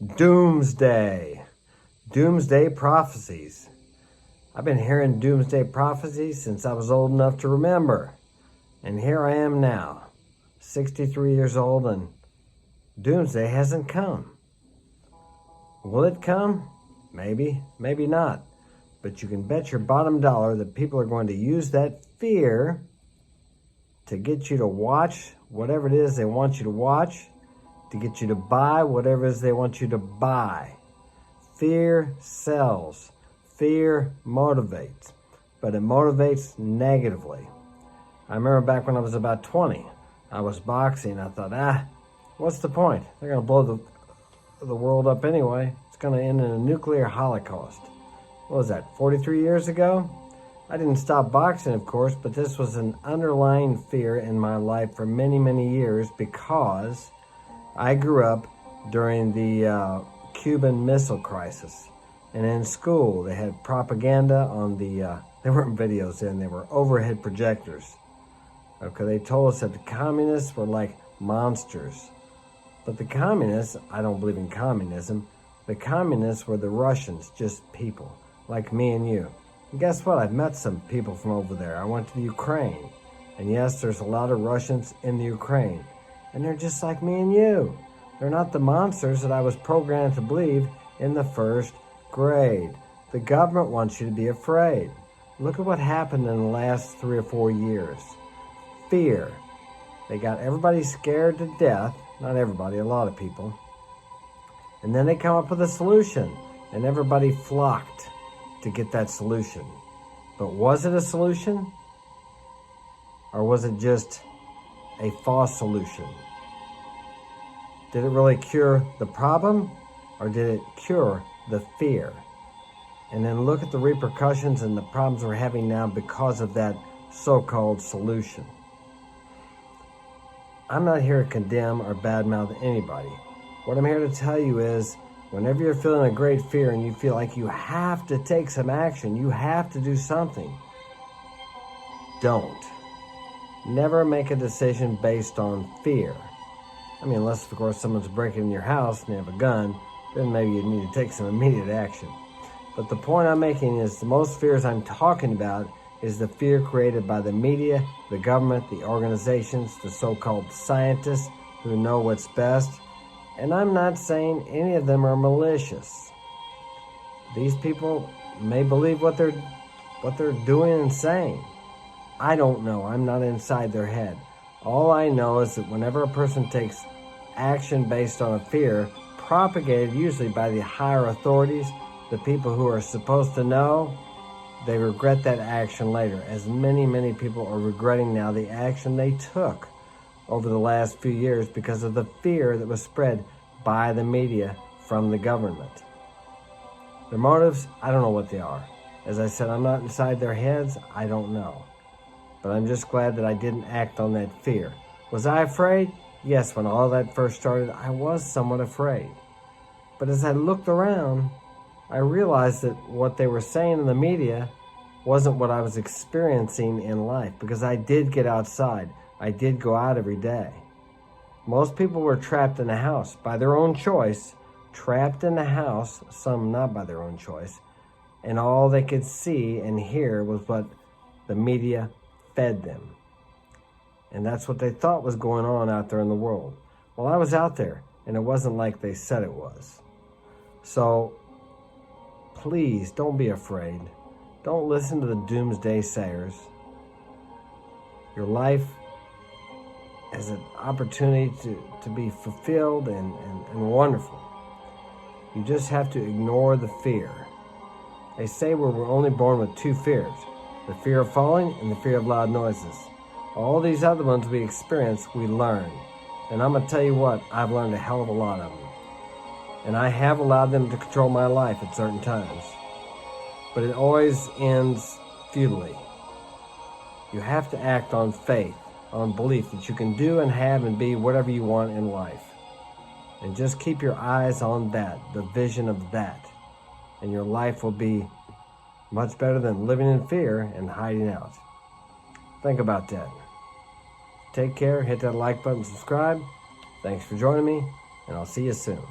Doomsday. Doomsday prophecies. I've been hearing doomsday prophecies since I was old enough to remember. And here I am now, 63 years old, and doomsday hasn't come. Will it come? Maybe, maybe not. But you can bet your bottom dollar that people are going to use that fear to get you to watch whatever it is they want you to watch, to get you to buy whatever it is they want you to buy. Fear sells. Fear motivates, but it motivates negatively. I remember back when I was about 20, I was boxing. I thought, what's the point? They're going to blow the world up anyway. It's going to end in a nuclear holocaust. What was that, 43 years ago? I didn't stop boxing, of course, but this was an underlying fear in my life for many, many years because I grew up during the Cuban Missile Crisis. And in school, they had propaganda on there weren't videos then, they were overhead projectors. Okay, they told us that the communists were like monsters. But the communists, I don't believe in communism, the communists were the Russians, just people, like me and you. And guess what? I've met some people from over there. I went to the Ukraine. And yes, there's a lot of Russians in the Ukraine. And they're just like me and you. They're not the monsters that I was programmed to believe in the first grade. The government wants you to be afraid. Look at what happened in the last 3 or 4 years. Fear. They got everybody scared to death. Not everybody, a lot of people. And then they come up with a solution. And everybody flocked to get that solution. But was it a solution? Or was it just a false solution? Did it really cure the problem? Or did it cure the fear? And then look at the repercussions and the problems we're having now because of that so-called solution. I'm not here to condemn or badmouth anybody. What I'm here to tell you is, whenever you're feeling a great fear and you feel like you have to take some action, you have to do something, don't. Never make a decision based on fear. I mean, unless, of course, someone's breaking in your house and they have a gun, then maybe you need to take some immediate action. But the point I'm making is the most fears I'm talking about is the fear created by the media, the government, the organizations, the so-called scientists who know what's best. And I'm not saying any of them are malicious. These people may believe what they're doing and saying. I don't know. I'm not inside their head. All I know is that whenever a person takes action based on a fear, propagated usually by the higher authorities, the people who are supposed to know, they regret that action later, as many, many people are regretting now the action they took over the last few years because of the fear that was spread by the media from the government. Their motives, I don't know what they are. As I said, I'm not inside their heads, I don't know. But I'm just glad that I didn't act on that fear. Was I afraid? Yes, when all that first started, I was somewhat afraid. But as I looked around, I realized that what they were saying in the media wasn't what I was experiencing in life, because I did get outside. I did go out every day. Most people were trapped in a house by their own choice, trapped in a house, some not by their own choice, and all they could see and hear was what the media fed them. And that's what they thought was going on out there in the world. Well, I was out there, and it wasn't like they said it was. So, please, don't be afraid. Don't listen to the doomsday sayers. Your life has an opportunity to be fulfilled and wonderful. You just have to ignore the fear. They say we're only born with 2 fears. The fear of falling and the fear of loud noises. All these other ones we experience, we learn. And I'm going to tell you what, I've learned a hell of a lot of them. And I have allowed them to control my life at certain times. But it always ends futilely. You have to act on faith, on belief that you can do and have and be whatever you want in life. And just keep your eyes on that, the vision of that. And your life will be much better than living in fear and hiding out. Think about that. Take care, hit that like button, subscribe. Thanks for joining me, and I'll see you soon.